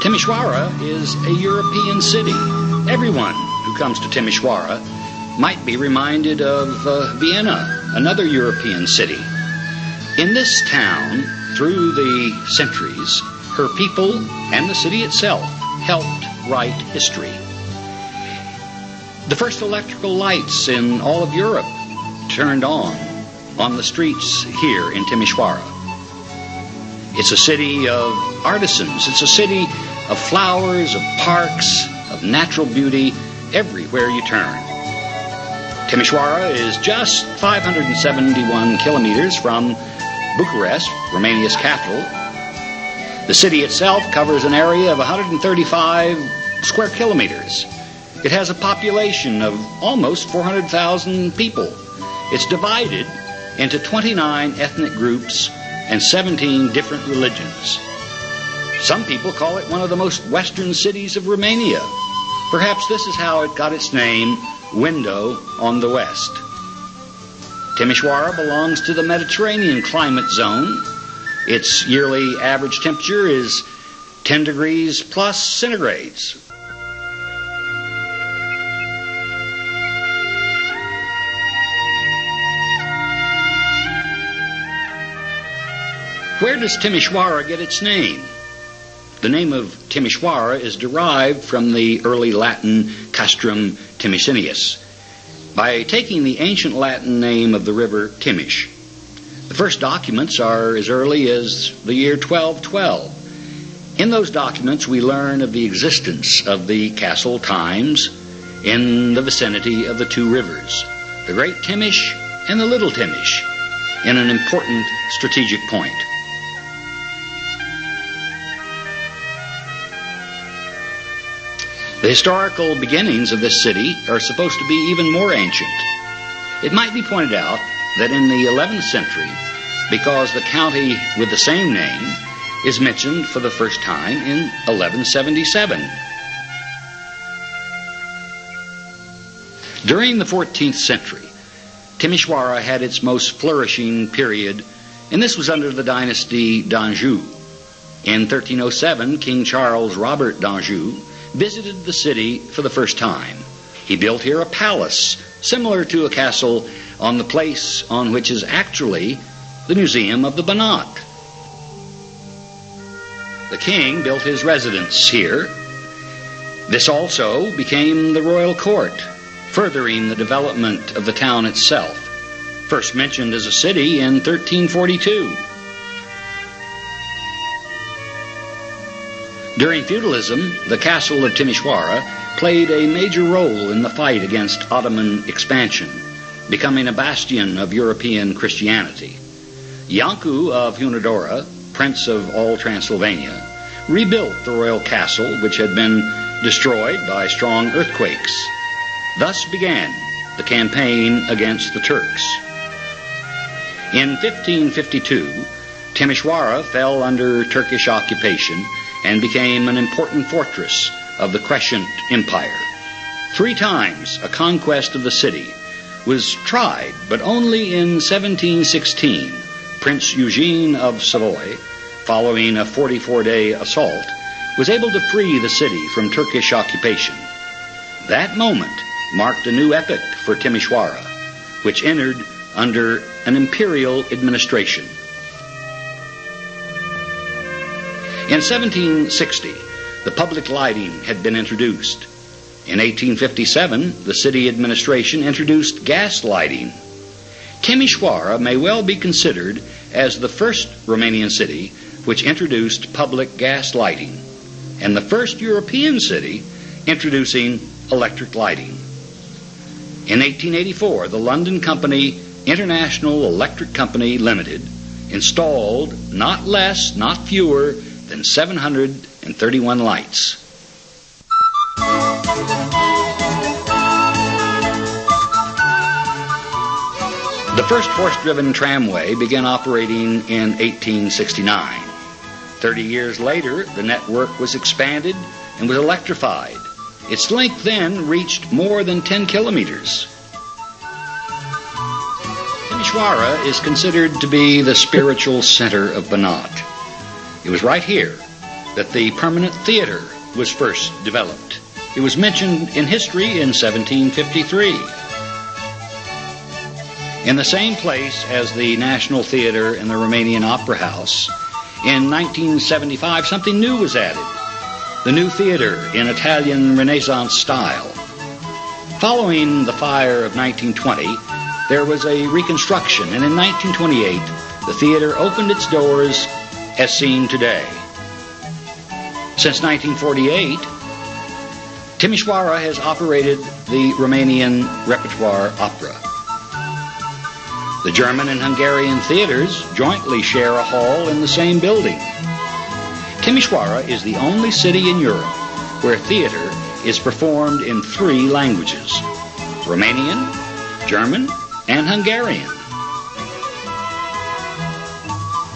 Timisoara is a European city. Everyone who comes to Timisoara might be reminded of Vienna, another European city. In this town, through the centuries, her people and the city itself helped write history. The first electrical lights in all of Europe turned on the streets here in Timisoara. It's a city of artisans. It's a city of flowers, of parks, of natural beauty everywhere you turn. Timisoara is just 571 kilometers from Bucharest, Romania's capital. The city itself covers an area of 135 square kilometers. It has a population of almost 400,000 people. It's divided into 29 ethnic groups and 17 different religions. Some people call it one of the most western cities of Romania. Perhaps this is how it got its name, Window on the West. Timisoara belongs to the Mediterranean climate zone. Its yearly average temperature is 10 degrees plus centigrades. Where does Timisoara get its name? The name of Timisoara is derived from the early Latin castrum Timicinius, by taking the ancient Latin name of the river Timiș. The first documents are as early as the year 1212. In those documents we learn of the existence of the castle Times in the vicinity of the two rivers, the Great Timiș and the Little Timiș, in an important strategic point. The historical beginnings of this city are supposed to be even more ancient. It might be pointed out that in the 11th century, because the county with the same name is mentioned for the first time in 1177. During the 14th century, Timisoara had its most flourishing period, and this was under the dynasty d'Anjou. In 1307, King Charles Robert d'Anjou visited the city for the first time. He built here a palace similar to a castle on the place on which is actually the Museum of the Banat. The king built his residence here. This also became the royal court, furthering the development of the town itself, first mentioned as a city in 1342. During feudalism, the castle of Timisoara played a major role in the fight against Ottoman expansion, becoming a bastion of European Christianity. Iancu of Hunedoara, Prince of all Transylvania, rebuilt the royal castle, which had been destroyed by strong earthquakes. Thus began the campaign against the Turks. In 1552, Timisoara fell under Turkish occupation and became an important fortress of the Crescent Empire. 3 times a conquest of the city was tried, but only in 1716, Prince Eugene of Savoy, following a 44-day assault, was able to free the city from Turkish occupation. That moment marked a new epoch for Timisoara, which entered under an imperial administration. In 1760, the public lighting had been introduced. In 1857, the city administration introduced gas lighting. Timisoara may well be considered as the first Romanian city which introduced public gas lighting, and the first European city introducing electric lighting. In 1884, the London company International Electric Company Limited installed not less, not fewer, than 731 lights. The first horse-driven tramway began operating in 1869. 30 years later, the network was expanded and was electrified. Its length then reached more than 10 kilometers. Timisoara is considered to be the spiritual center of Banat. It was right here that the permanent theater was first developed. It was mentioned in history in 1753. In the same place as the National Theater and the Romanian Opera House, in 1975 something new was added, the new theater in Italian Renaissance style. Following the fire of 1920, there was a reconstruction, and in 1928, the theater opened its doors as seen today. Since 1948, Timisoara has operated the Romanian repertoire opera. The German and Hungarian theaters jointly share a hall in the same building. Timisoara is the only city in Europe where theater is performed in 3 languages: Romanian, German, and Hungarian.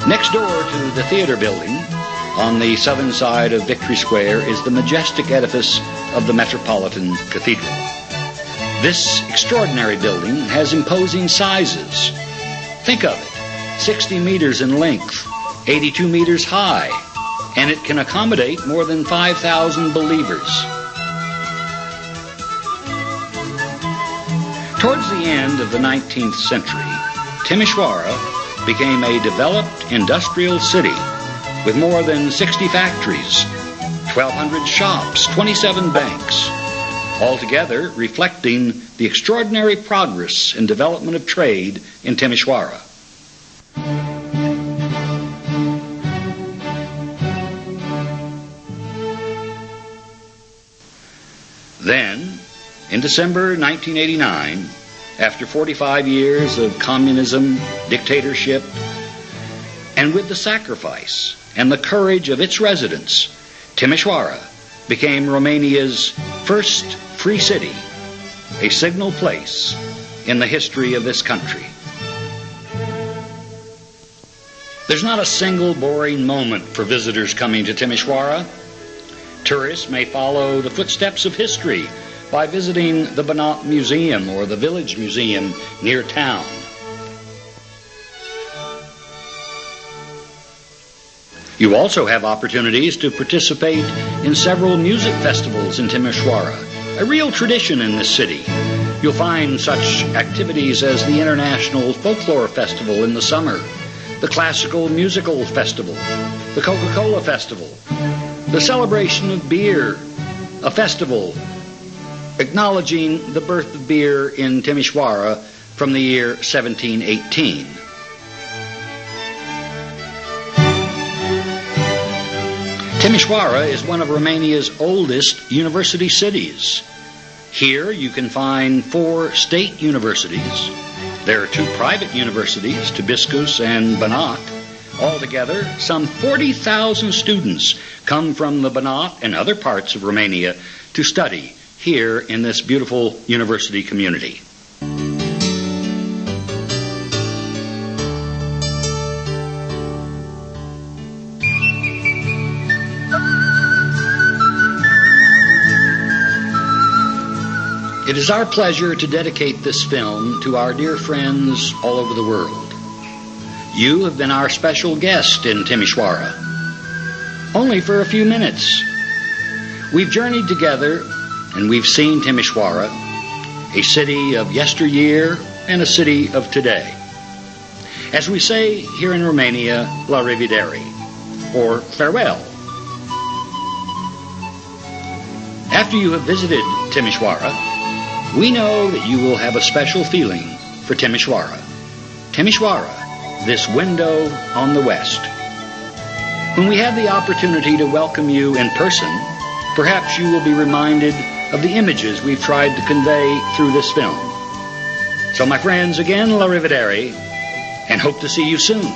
Next door to the theater building, on the southern side of Victory Square, is the majestic edifice of the Metropolitan Cathedral. This extraordinary building has imposing sizes. Think of it, 60 meters in length, 82 meters high, and it can accommodate more than 5,000 believers. Towards the end of the 19th century, Timisoara became a developed industrial city with more than 60 factories, 1,200 shops, 27 banks, altogether reflecting the extraordinary progress and development of trade in Timisoara. Then, in December 1989, after 45 years of communism, dictatorship, and with the sacrifice and the courage of its residents, Timisoara became Romania's first free city, a signal place in the history of this country. There's not a single boring moment for visitors coming to Timisoara. Tourists may follow the footsteps of history by visiting the Banat Museum or the Village Museum near town. You also have opportunities to participate in several music festivals in Timisoara, a real tradition in this city. You'll find such activities as the International Folklore Festival in the summer, the Classical Musical Festival, the Coca-Cola Festival, the celebration of beer, a festival acknowledging the birth of beer in Timisoara from the year 1718. Timisoara is one of Romania's oldest university cities. Here you can find 4 state universities. There are 2 private universities, Tibiscus and Banat. Altogether, some 40,000 students come from the Banat and other parts of Romania to study here in this beautiful university community. It is our pleasure to dedicate this film to our dear friends all over the world. You have been our special guest in Timisoara, only for a few minutes. We've journeyed together and we've seen Timisoara, a city of yesteryear and a city of today. As we say here in Romania, la revedere, or farewell. After you have visited Timisoara, we know that you will have a special feeling for Timisoara. Timisoara, this window on the West. When we have the opportunity to welcome you in person, perhaps you will be reminded of the images we've tried to convey through this film. So my friends, again, la rivedere, and hope to see you soon.